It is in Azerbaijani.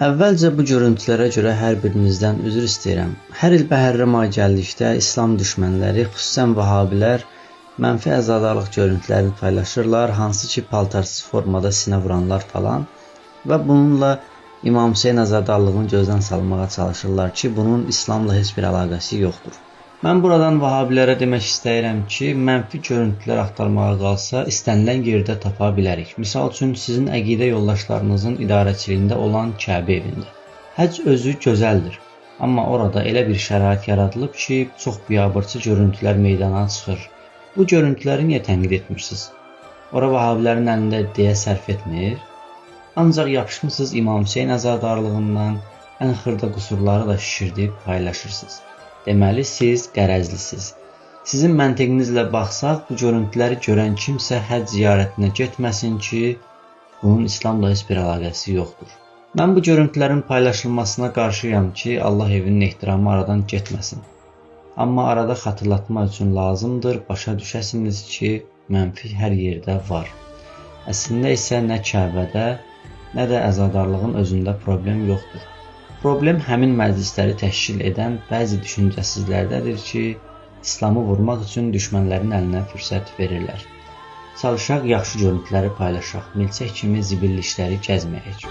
Əvvəlcə bu görüntülərə görə hər birinizdən üzr istəyirəm. Hər il Bəhərrəm ayı gəldikdə İslam düşmənləri, xüsusən Vahabilər mənfi əzadarlıq görüntülərini paylaşırlar, hansı ki paltarsız formada sinə vuranlar falan və bununla İmam Hüseyn əzadarlığını gözdən salmağa çalışırlar ki, bunun İslamla heç bir əlaqəsi yoxdur. Mən buradan Vahabilərə demək istəyirəm ki, mənfi görüntülər axtarmağa qalsa, istənilən yerdə tapa bilərik. Misal üçün, sizin əqidə yoldaşlarınızın idarəçiliyində olan Kəbə evində. Həcc özü gözəldir, amma orada elə bir şərait yaradılıb ki, çox biabırçı görüntülər meydana çıxır. Bu görüntüləri niyə tənqid etmirsiniz? Ora Vahabilərin əlində deyə sərf etmir. Ancaq yapışmısınız İmam Hüseyn əzadarlığından, ən xırda qüsurları da şişirdib paylaşırsınız. Deməli, siz qərəzlisiniz. Sizin məntiqinizlə baxsaq, bu görüntüləri görən kimsə həcc ziyarətinə getməsin ki, bunun İslamla heç bir əlaqəsi yoxdur. Mən bu görüntülərin paylaşılmasına qarşıyam ki, Allah evinin ehtiramı aradan getməsin. Amma arada xatırlatmaq üçün lazımdır, başa düşəsiniz ki, mənfi hər yerdə var. Əslində isə nə Kəbədə, nə də əzadarlığın özündə problem yoxdur. Problem həmin məclisləri təşkil edən bəzi düşüncəsizlərdədir ki, İslamı vurmaq üçün düşmənlərin əlinə fürsət verirlər. Çalışaq yaxşı görüntüləri paylaşaq, milçək kimi zibilli işləri gəzməyək.